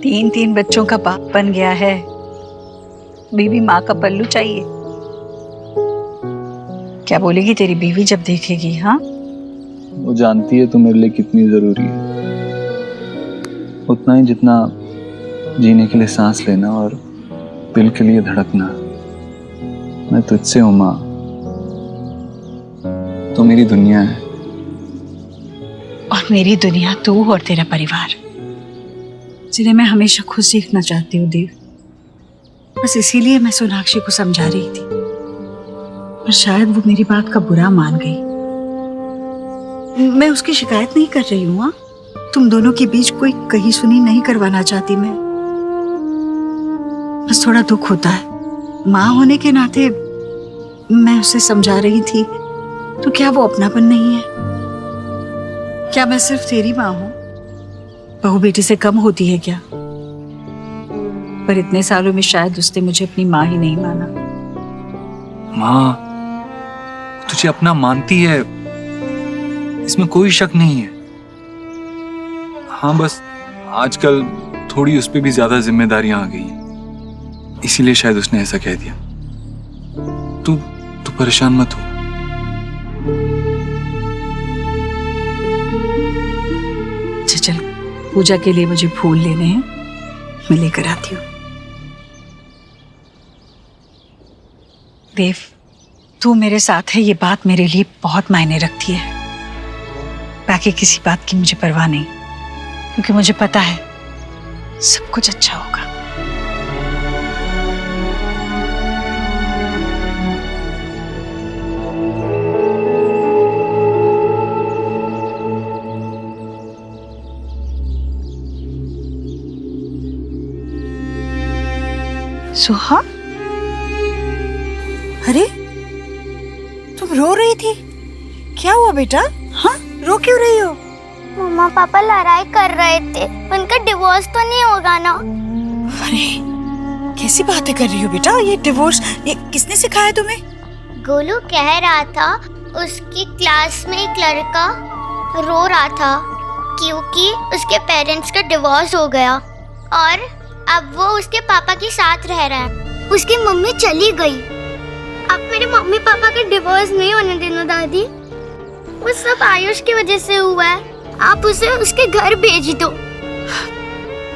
तीन तीन बच्चों का बाप बन गया है, बीवी माँ का पल्लू चाहिए। क्या बोलेगी तेरी बीवी जब देखेगी? हाँ, वो जानती है तू मेरे लिए कितनी जरूरी है, उतना ही जितना जीने के लिए सांस लेना और दिल के लिए धड़कना। मैं तुझसे हूं माँ, तो मेरी दुनिया है। और मेरी दुनिया तू और तेरा परिवार, जिन्हें मैं हमेशा खुश देखना चाहती हूँ देव। बस इसीलिए मैं सोनाक्षी को समझा रही थी, पर शायद वो मेरी बात का बुरा मान गई। मैं उसकी शिकायत नहीं कर रही हूँ। हाँ, तुम दोनों के बीच कोई कही सुनी नहीं करवाना चाहती मैं। बस थोड़ा दुख होता है, माँ होने के नाते मैं उसे समझा रही थी, तो क्या वो अपनापन नहीं है? क्या मैं सिर्फ तेरी माँ हूं? बहू बेटी से कम होती है क्या? पर इतने सालों में शायद उसने मुझे अपनी माँ ही नहीं माना। माँ तुझे अपना मानती है, इसमें कोई शक नहीं है। हाँ, बस आजकल थोड़ी उस पर भी ज्यादा जिम्मेदारियां आ गई हैं, इसीलिए शायद उसने ऐसा कह दिया। तू तू परेशान मत हो। अच्छा चल, पूजा के लिए मुझे फूल लेने हैं, मैं लेकर आती हूँ। देव, तू मेरे साथ है, ये बात मेरे लिए बहुत मायने रखती है। बाकी किसी बात की मुझे परवाह नहीं, क्योंकि मुझे पता है सब कुछ अच्छा होगा। सुहा, अरे तुम रो रही थी, क्या हुआ बेटा? हाँ, रो क्यों रही हो? मम्मा पापा लड़ाई कर रहे थे, उनका डिवोर्स तो नहीं होगा ना? अरे कैसी बातें कर रही हो बेटा? ये डिवोर्स ये किसने सिखाया तुम्हें? गोलू कह रहा था उसकी क्लास में एक लड़का रो रहा था क्योंकि उसके पेरेंट्स का डिवोर्स हो गया और अब वो उसके पापा के साथ रह रहा है। उसकी मम्मी चली गई। अब मेरे मम्मी पापा का डिवोर्स नहीं होने देना दादी। वो सब आयुष की वजह से हुआ है। आप उसे उसके घर भेज दो।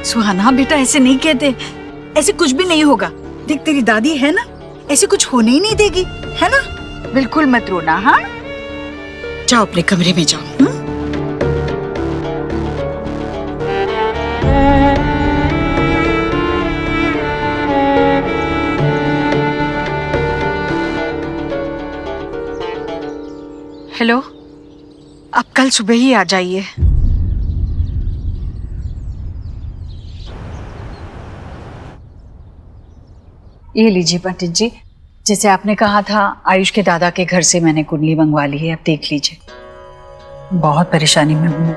सुहाना बेटा, ऐसे नहीं कहते, ऐसे कुछ भी नहीं होगा। देख तेरी दादी है ना, ऐसे कुछ होने ही नहीं देगी, है ना? बिल्कुल मत रोना। हाँ, जाओ अपने कमरे में जाओ। हेलो, आप कल सुबह ही आ जाइए। ये लीजिए पंडित जी, जैसे आपने कहा था, आयुष के दादा के घर से मैंने कुंडली मंगवा ली है, अब देख लीजिए। बहुत परेशानी में हूं।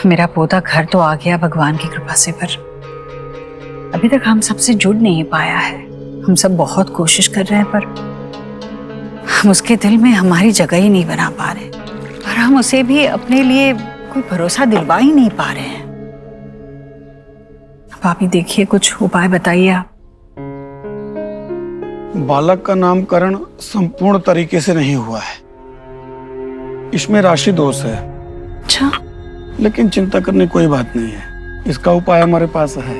मेरा पोता घर तो आ गया भगवान की कृपा से, पर अभी तक हम सबसे जुड़ नहीं पाया है। हम सब बहुत कोशिश कर रहे हैं, पर हम उसके दिल में हमारी जगह ही नहीं बना पा रहे, और हम उसे भी अपने लिए कोई भरोसा दिलवा ही नहीं पा रहे हैं। अब आप ही देखिए, कुछ उपाय बताइए आप। बालक का नामकरण संपूर्ण तरीके से नहीं हुआ है, इसमें राशि दोष है। अच्छा, लेकिन चिंता करने कोई बात नहीं है, इसका उपाय हमारे पास है।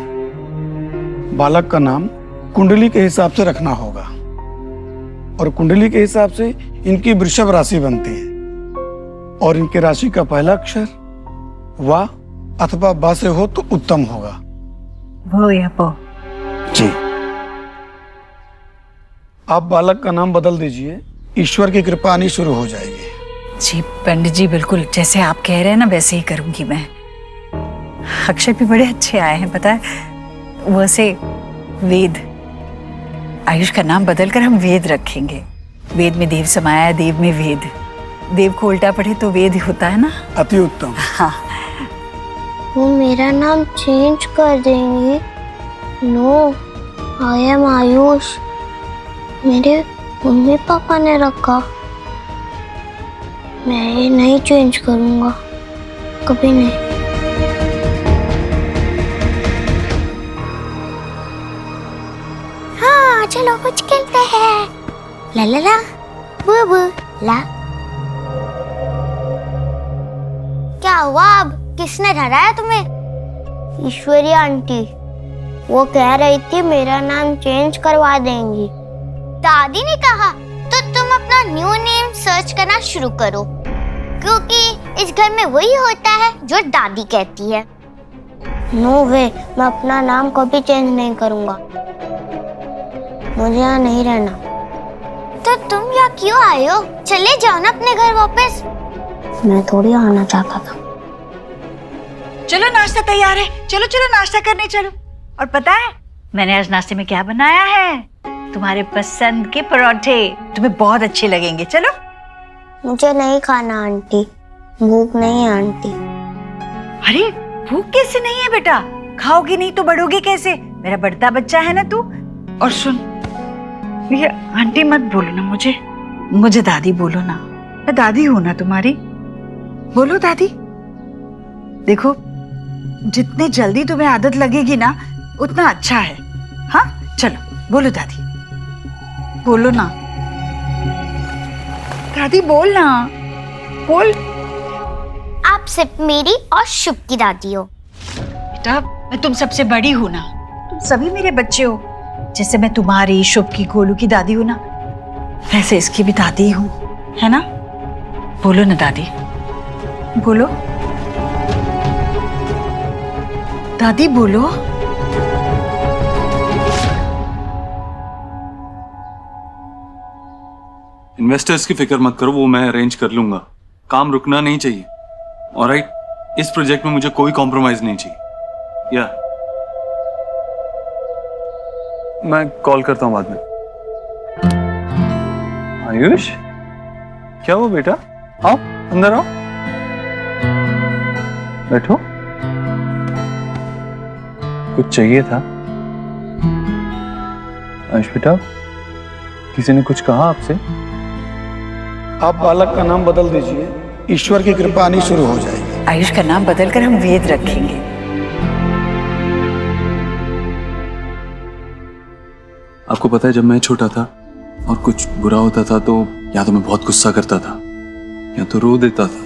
बालक का नाम कुंडली के हिसाब से रखना होगा, और कुंडली के हिसाब से इनकी वृषभ राशि बनती है, और इनके राशि का पहला अक्षर वा अथवा बा से हो तो उत्तम होगा। वो या पो। जी, आप बालक का नाम बदल दीजिए, ईश्वर की कृपा आनी शुरू हो जाएगी। जी पंडित जी, बिल्कुल जैसे आप कह रहे हैं ना, वैसे ही करूंगी मैं। अक्षर भी बड़े अच्छे आए हैं, पता है। वैसे वेद, आयुष का नाम बदलकर हम वेद रखेंगे। वेद में देव समाया है, देव में वेद। देव को उल्टा पढ़े तो वेद होता है ना। अति उत्तम। हाँ, वो मेरा नाम चेंज कर देंगे। No, I am Ayush. मेरे मम्मी पापा ने रखा, मैं ये नहीं चेंज करूंगा, कभी नहीं। रोज खेलते हैं ला ला ला बू बू ला। क्या हुआ अब? किसने डराया तुम्हें? ईश्वरी आंटी, वो कह रही थी मेरा नाम चेंज करवा देंगी। दादी ने कहा तो तुम अपना न्यू नेम सर्च करना शुरू करो, क्योंकि इस घर में वही होता है जो दादी कहती है। नो वे, मैं अपना नाम कभी चेंज नहीं करूंगा, मुझे यहाँ नहीं रहना। तो तुम यहाँ क्यों आए हो? चले जाओ ना अपने घर वापस। मैं थोड़ी आना चाहता था। चलो नाश्ता तैयार है, चलो चलो नाश्ता करने चलो। और पता है मैंने आज नाश्ते में क्या बनाया है? तुम्हारे पसंद के परोठे, तुम्हें बहुत अच्छे लगेंगे। चलो। मुझे नहीं खाना आंटी, भूख नहीं है आंटी। अरे भूख कैसे नहीं है बेटा? खाओगी नहीं तो बढ़ोगे कैसे? मेरा बढ़ता बच्चा है ना तू। और सुन, ये आंटी मत बोलो ना मुझे दादी बोलो ना। मैं दादी हूं ना तुम्हारी। बोलो दादी। देखो, जितनी जल्दी तुम्हें आदत लगेगी ना उतना अच्छा है। हाँ चलो बोलो दादी, बोलो ना दादी, बोल ना, बोल। आप सिर्फ मेरी और शुभ की दादी हो। बेटा मैं तुम सबसे बड़ी हूं ना, तुम सभी मेरे बच्चे हो। जैसे मैं तुम्हारी, शुभ की, गोलू की दादी हूं ना, वैसे इसकी भी दादी हूं, है ना? बोलो ना दादी, बोलो दादी, बोलो। इन्वेस्टर्स की फिक्र मत करो, वो मैं अरेंज कर लूंगा। काम रुकना नहीं चाहिए। ऑलराइट, इस प्रोजेक्ट में मुझे कोई कॉम्प्रोमाइज नहीं चाहिए। या मैं कॉल करता हूं बाद में। आयुष, क्या हुआ बेटा? आओ अंदर आओ, बैठो। कुछ चाहिए था? आयुष बेटा, किसी ने कुछ कहा आपसे? आप बालक का नाम बदल दीजिए, ईश्वर की कृपा आनी शुरू हो जाएगी। आयुष का नाम बदलकर हम वेद रखेंगे। आपको पता है, जब मैं छोटा था और कुछ बुरा होता था तो या तो मैं बहुत गुस्सा करता था, या तो रो देता था,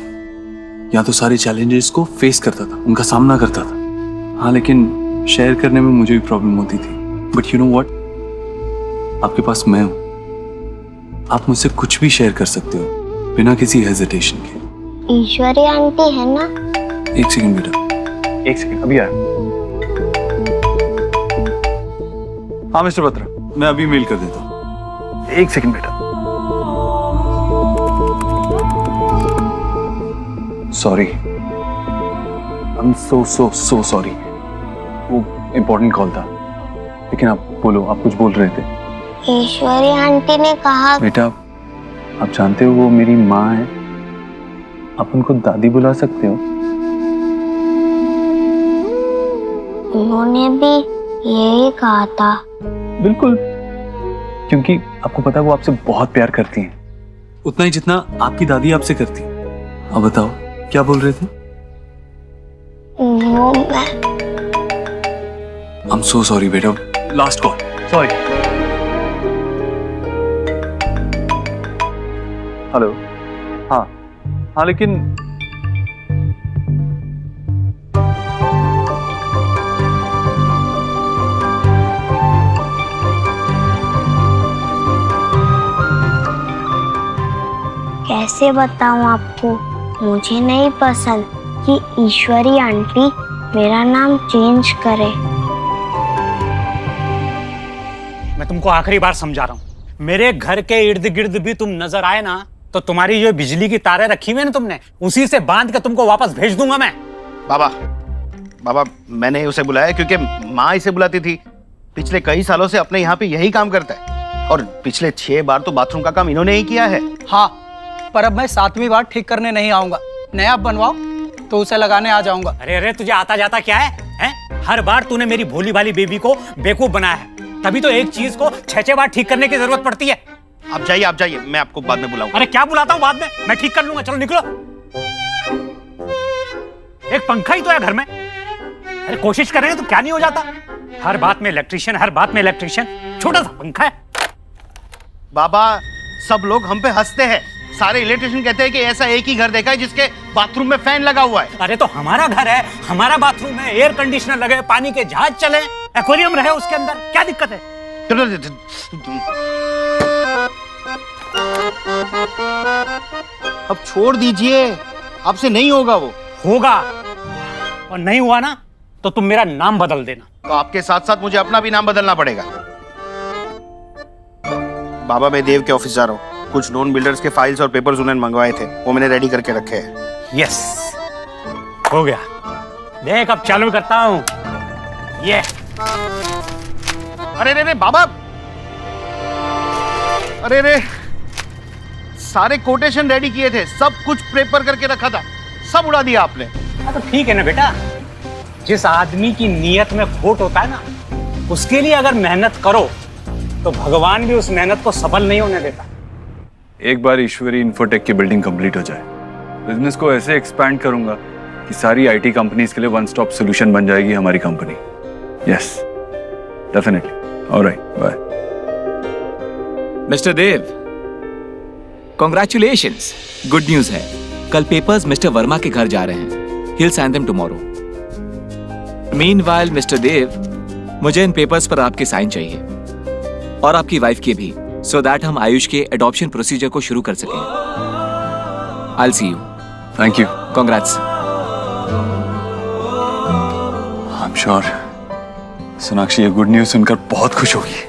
या तो सारे चैलेंजेस को फेस करता था, उनका सामना करता था। हाँ, लेकिन शेयर करने में मुझे भी प्रॉब्लम होती थी। बट यू नो व्हाट, आपके पास मैं हूं। आप मुझसे कुछ भी शेयर कर सकते हो बिना किसी हेजिटेशन के। ईश्वरी आंटी है ना? एक सेकंड बेटा, एक सेकंड, अभी आया। हाँ मिस्टर बत्रा, मैं अभी मेल कर देता हूँ। एक सेकंड बेटा। Sorry, I am so sorry. वो इम्पोर्टेंट कॉल था। लेकिन आप बोलो, आप कुछ बोल रहे थे। ईश्वरी आंटी ने कहा। बेटा, आप जानते हो वो मेरी माँ है, आप उनको दादी बुला सकते हो। उन्होंने भी यही कहा था। बिल्कुल, क्योंकि आपको पता है वो आपसे बहुत प्यार करती हैं, उतना ही जितना आपकी दादी आपसे करती। अब बताओ क्या बोल रहे थे? वो मैं। I'm so sorry बेटा, लास्ट कॉल, सॉरी। हेलो, हाँ लेकिन कैसे बताऊं आपको, मुझे नहीं पसंद कि ईश्वरी आंटी मेरा नाम चेंज करे। मैं तुमको आखिरी बार समझा रहा हूँ, मेरे घर के इर्द गिर्द भी तुम नजर आए ना तो तुम्हारी जो बिजली की तारें रखी हुई है ना तुमने, उसी से बांध के तुमको वापस भेज दूंगा मैं। बाबा, मैंने उसे बुलाया क्योंकि माँ इसे बुलाती थी। पिछले कई सालों से अपने यहाँ पे यही काम करता है और पिछले 6 बार तो बाथरूम का काम इन्होंने ही किया है। हाँ, पर अब मैं 7वीं बार ठीक करने नहीं आऊंगा। नया बनवाओ तो उसे लगाने आ जाऊंगा। अरे तुझे आता जाता क्या है? हर बार तूने मेरी भोली भाली बेबी को बेवकूफ बनाया है, तभी तो एक चीज को 6 बार ठीक करने की जरूरत पड़ती है। आप जाइए, मैं आपको बाद में बुलाऊंगा। अरे क्या बुलाता हूँ बाद में, मैं ठीक कर लूंगा। चलो निकलो, एक पंखा ही तो है घर में। अरे कोशिश करेंगे तो क्या नहीं हो जाता। हर बात में इलेक्ट्रिशियन, हर बात में इलेक्ट्रिशियन। छोटा सा पंखा है। बाबा सब लोग हम पे हंसते हैं, सारे इलेक्ट्रिशियन कहते हैं कि ऐसा एक ही घर देखा है जिसके बाथरूम में फैन लगा हुआ है। अरे तो हमारा घर है, हमारा बाथरूम है, एयर कंडीशनर लगे, पानी के जहाज चले, एक्वेरियम रहे उसके अंदर, क्या दिक्कत है? अब छोड़ दीजिए, आपसे नहीं होगा वो। होगा, और नहीं हुआ ना तो तुम मेरा नाम बदल देना। तो आपके साथ साथ मुझे अपना भी नाम बदलना पड़ेगा। बाबा मैं देव के ऑफिस जा रहा हूँ, कुछ नॉन बिल्डर्स के फाइल्स और पेपर्स उन्होंने मंगवाए थे, वो मैंने रेडी करके रखे हैं। यस, हो गया। देख अब चालू करता हूँ ये। अरे रे बाबा, अरे रे, सारे कोटेशन रेडी किए थे, सब कुछ प्रेपर करके रखा था, सब उड़ा दिया आपने। हाँ तो ठीक है ना बेटा, जिस आदमी की नीयत में खोट होता है ना, उसके लिए अगर मेहनत करो तो भगवान भी उस मेहनत को सफल नहीं होने देता। एक बार ईश्वरी इन्फोटेक की बिल्डिंग कंप्लीट हो जाए, बिजनेस को ऐसे एक्सपैंड करूंगा कि सारी आईटी कंपनीज के लिए वन स्टॉप सॉल्यूशन बन जाएगी हमारी company. Yes, definitely. Alright, bye. Mister Dev, congratulations, good news है। कल पेपर्स मिस्टर वर्मा के घर जा रहे हैं। He'll sign them tomorrow. Meanwhile, mister Dev, मुझे इन पेपर्स पर आपके साइन चाहिए और आपकी वाइफ के भी, so that हम आयुष के एडॉप्शन प्रोसीजर को शुरू कर सकें। I'll see you. Thank you. Congrats. I'm sure Sonakshi ये गुड न्यूज सुनकर बहुत खुश होगी।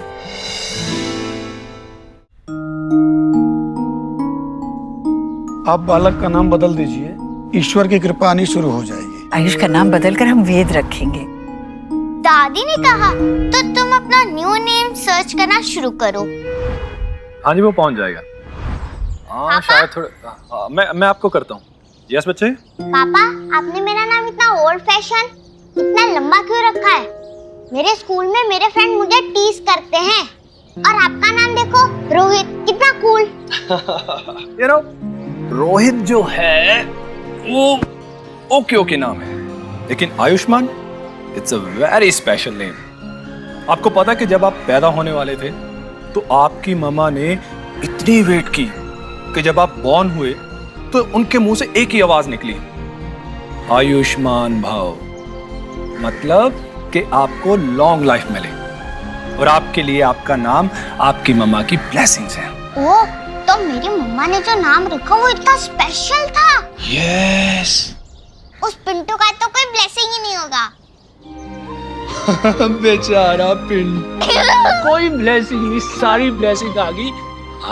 आप बालक का नाम बदल दीजिए, ईश्वर की कृपा आनी शुरू हो जाएगी। आयुष का नाम बदलकर हम वेद रखेंगे। दादी ने कहा तो तुम अपना न्यू नेम सर्च करना शुरू करो। हाँ जी, वो पहुंच जाएगा। हाँ शायद थोड़े, मैं आपको करता हूँ। यस बच्चे। पापा, आपने मेरा नाम इतना ओल्ड फैशन, इतना लंबा क्यों रखा है? मेरे स्कूल में मेरे फ्रेंड मुझे टीज करते हैं, और आपका नाम देखो, रोहित, कितना कूल। यू नो, रोहित जो है वो ओके नाम है, लेकिन Ayushman it's a very special name. आपको पता है कि जब आप पैदा होने वाले थे तो आपकी मम्मा ने इतनी वेट की कि जब आप बॉर्न हुए तो उनके मुंह से एक ही आवाज निकली, आयुष्मान भव, मतलब कि आपको लॉन्ग लाइफ मिले। और आपके लिए आपका नाम आपकी मम्मा की ब्लेसिंग्स है। ओह, तो मेरी मम्मा ने जो नाम रखा वो इतना स्पेशल था। यस। उस पिंटू का तो कोई ब्लेसिंग ही नहीं होगा। बेचारा पिंटू, कोई ब्लेसिंग नहीं, सारी ब्लेसिंग आ गई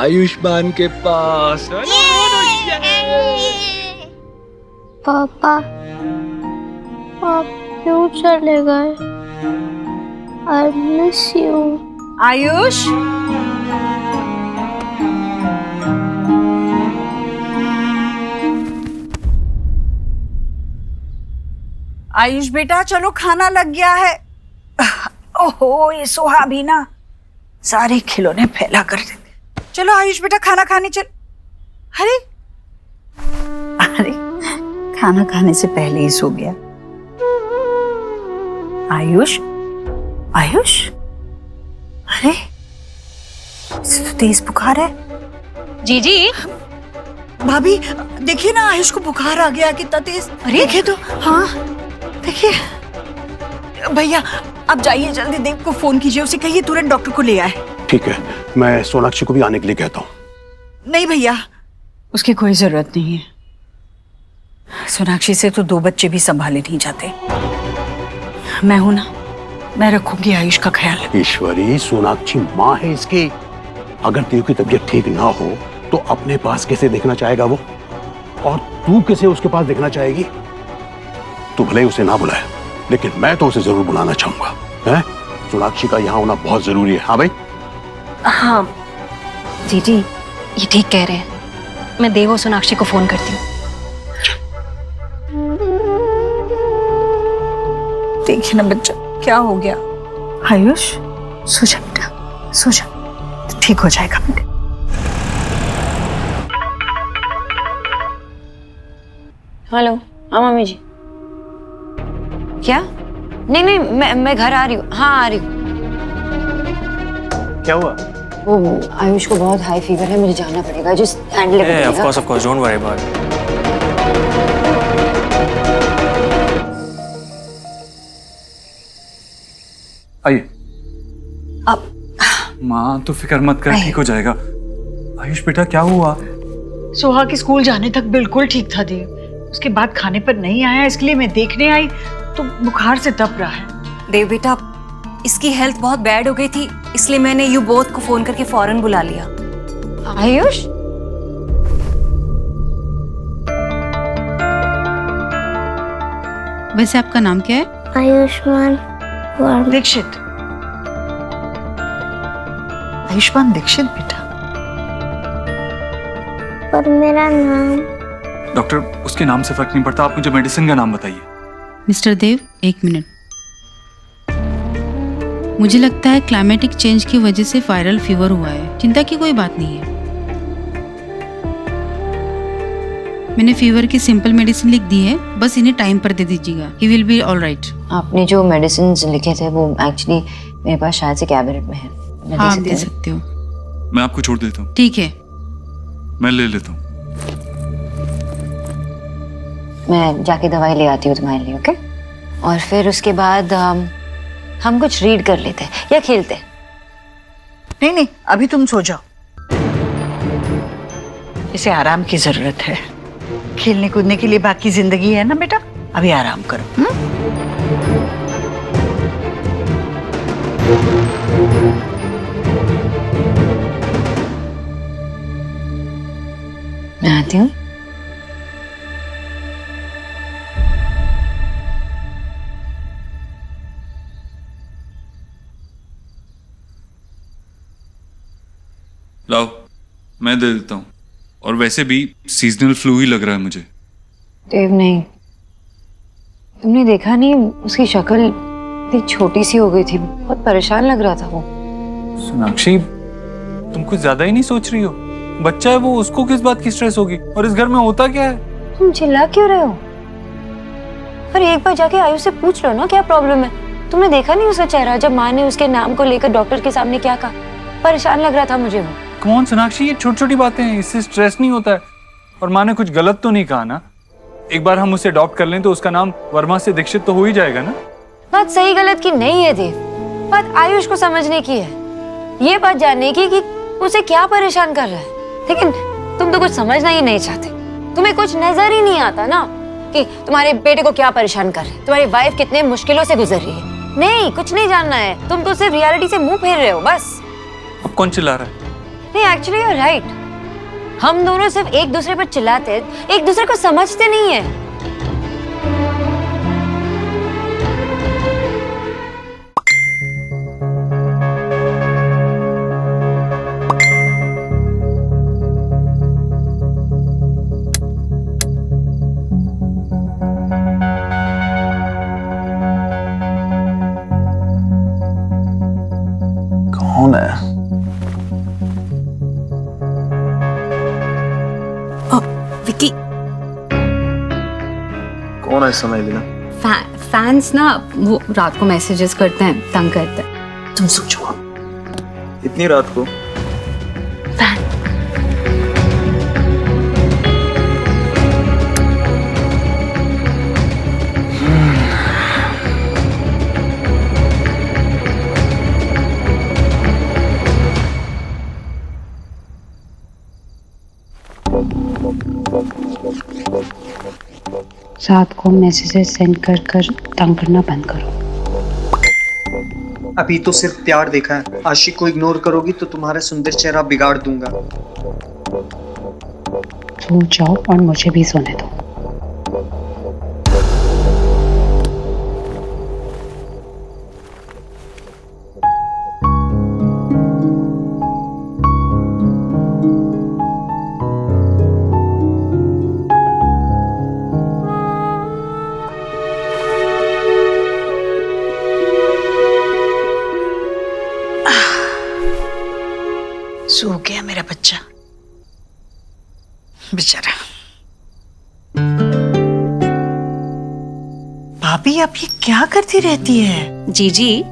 आयुष्मान के पास। पापा, आप क्यों चले गए? I miss you. Ayush, Ayush बेटा चलो, खाना लग गया है। ओहो, ये सोहा भी ना सारे खिलौने फैला कर देते। चलो आयुष बेटा, खाना खाने चल। अरे अरे, खाना खाने से पहले ही सो गया। आयुष, आयुष, अरे इसे तो तेज बुखार है। जीजी, भाभी देखिए ना, आयुष को बुखार आ गया, कितना तेज। अरे देखिए तो, हाँ देखिए। भैया आप जाइए, जल्दी देव को फोन कीजिए, उसे कहिए तुरंत डॉक्टर को ले आए। ठीक है, मैं सोनाक्षी को भी आने के लिए कहता हूँ। नहीं भैया, उसकी कोई जरूरत नहीं है। सोनाक्षी से तो 2 बच्चे भी संभाले नहीं जाते। मैं हूं ना, मैं रखूंगी आयुष का ख्याल। ईश्वरी, सोनाक्षी माँ है इसकी। अगर तेरी की तबीयत ठीक ना हो तो अपने पास कैसे देखना चाहेगा वो, और तू कैसे उसके पास देखना चाहेगी? तू भले ही उसे ना बुलाए, लेकिन मैं तो उसे जरूर बुलाना चाहूंगा। हैं? सोनाक्षी का यहाँ होना बहुत जरूरी है। हाँ भाई? हाँ जीजी, ये ठीक कह रहे हैं। मैं देव और सोनाक्षी को फोन करती हूँ। देखिए ना बच्चा, क्या हो गया? आयुष सो जा बेटा, सो जा, ठीक हो जाएगा बेटा। हेलो, हाँ मम्मी जी। क्या? नहीं मैं घर आ रही हूँ। हाँ आ रही हूँ। क्या हुआ? वो आयुष को बहुत हाई फीवर है, मुझे जाना पड़ेगा। Just handle it. Of course don't worry about it. आइए। अब माँ तो फिक्र मत कर, ठीक हो जाएगा। आयुष बेटा क्या हुआ? सोहा के स्कूल जाने तक बिल्कुल ठीक था देव, उसके बाद खाने पर नहीं आया, इसलिए मैं देखने आई तो बुखार से तप रहा है। देव बेटा, इसकी हेल्थ बहुत बैड हो गई थी, इसलिए मैंने यू बोथ को फोन करके फौरन बुला लिया। आयुष, वैसे आपका नाम क्या है? आयुष्मान दीक्षित। आयुष्मान दीक्षित बेटा। पर मेरा नाम। डॉक्टर, उसके नाम से फर्क नहीं पड़ता, आप मुझे मेडिसिन का नाम बताइए। मिस्टर देव, 1 मिनट। मुझे लगता है क्लाइमेटिक चेंज की वजह से वायरल फीवर हुआ है, चिंता की कोई बात नहीं है। मैंने फीवर की सिंपल मेडिसिन लिख दी है, बस इन्हें टाइम पर दे दीजिएगा। He will be all right. आपने जो मेडिसिन लिखे थे वो एक्चुअली मेरे पास शायद से कैबिनेट में है। हाँ, आप दे सकते हो। मैं आपको छोड़ देता हूँ। ठीक है, मैं ले लेता हूँ। मैं जाके दवाई ले आती हूँ तुम्हारे लिए, ओके? और फिर उसके बाद हम कुछ रीड कर लेते हैं या खेलते हैं। नहीं नहीं, अभी तुम सो जाओ, इसे आराम की जरूरत है। खेलने कूदने के लिए बाकी जिंदगी है ना बेटा, अभी आराम करो। मैं आती हूँ। लाओ, मैं दे देता हूँ। और वैसे भी सीजनल फ्लू ही लग रहा है मुझे। देव नहीं, तुमने देखा नहीं उसकी शक्ल इतनी छोटी सी हो गई थी, बहुत परेशान लग रहा था वो। सोनाक्षी, तुम कुछ ज्यादा ही नहीं सोच रही हो? बच्चा है वो, उसको किस बात की स्ट्रेस होगी? और इस घर में होता क्या है? तुम चिल्ला क्यों रहे हो? पर एक बार जाके आयुष से पूछ लो ना क्या प्रॉब्लम है। तुमने देखा नहीं उसका चेहरा जब माँ ने उसके नाम को लेकर डॉक्टर के सामने क्या कहा? परेशान लग रहा था मुझे वो। कौन सोनाक्षी, ये छोटी छोटी बातें हैं, इससे स्ट्रेस नहीं होता है। और माँ ने कुछ गलत तो नहीं कहा ना? एक बार हम उसे अडॉप्ट कर लें तो उसका नाम वर्मा से दीक्षित तो हो ही जाएगा ना? बात सही गलत की नहीं है देव, बात आयुष को समझने की है। ये बात जानने की कि उसे क्या परेशान कर रहा है। लेकिन तुम तो कुछ समझना ही नहीं चाहते। तुम्हें कुछ नजर ही नहीं आता ना कि तुम्हारे बेटे को क्या परेशान कर रहे है, तुम्हारी वाइफ कितने मुश्किलों से गुजर रही है। नहीं, कुछ नहीं जानना है। तुम तो सिर्फ रियलिटी से मुंह फेर रहे हो बस। अब कौन चिल्ला रहा है? नहीं, एक्चुअली यू आर राइट। हम दोनों सिर्फ एक दूसरे पर चिल्लाते, एक दूसरे को समझते नहीं है। कौन है? विकी, कौन है समय लेना? फैंस ना वो रात को मैसेजेस करते हैं, तंग करते हैं। तुम सोचो इतनी रात को? रात को मैसेजेस सेंड कर कर तंग करना बंद करो। अभी तो सिर्फ प्यार देखा है, आशिक को इग्नोर करोगी तो तुम्हारा सुंदर चेहरा बिगाड़ दूंगा। सो जाओ और मुझे भी सोने दो। सो गया मेरा बच्चा बेचारा। भाभी, आप ये क्या करती रहती है? जी,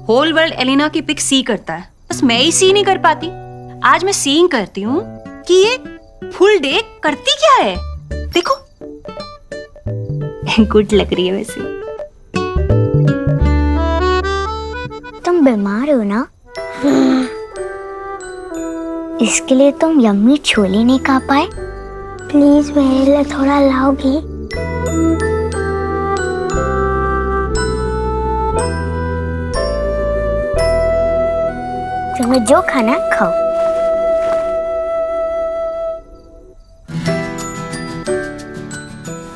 होल वर्ल्ड एलिना की पिक सी करता है, बस मैं ही सी नहीं कर पाती। आज मैं सीइंग करती हूँ कि ये फुल डे करती क्या है। देखो गुड लग रही है वैसे। तुम बीमार हो ना, इसके लिए तुम यम्मी छोले नहीं खा पाए। प्लीज मेरे लिए थोड़ा लाओगी? तुम्हें जो खाना खाओ।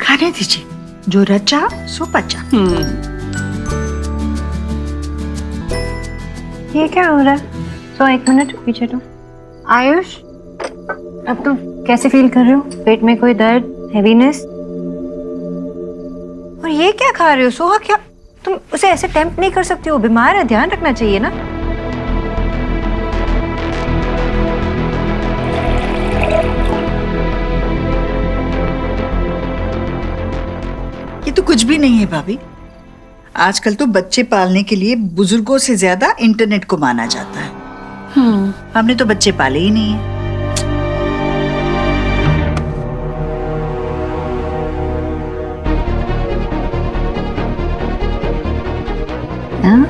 खाने दीजिए, जो रचा सो पचा। ये क्या हो रहा है? तो 1 मिनट पीछे तो। आयुष, अब तुम कैसे फील कर रहे हो? पेट में कोई दर्द, हेवीनेस? और ये क्या खा रहे हो? सोहा, क्या तुम उसे ऐसे टेम्प्ट नहीं कर सकती हो? बीमार है, ध्यान रखना चाहिए ना। ये तो कुछ भी नहीं है भाभी। आजकल तो बच्चे पालने के लिए बुजुर्गों से ज्यादा इंटरनेट को माना जाता है। हमने तो बच्चे पाले ही नहीं है। हाँ?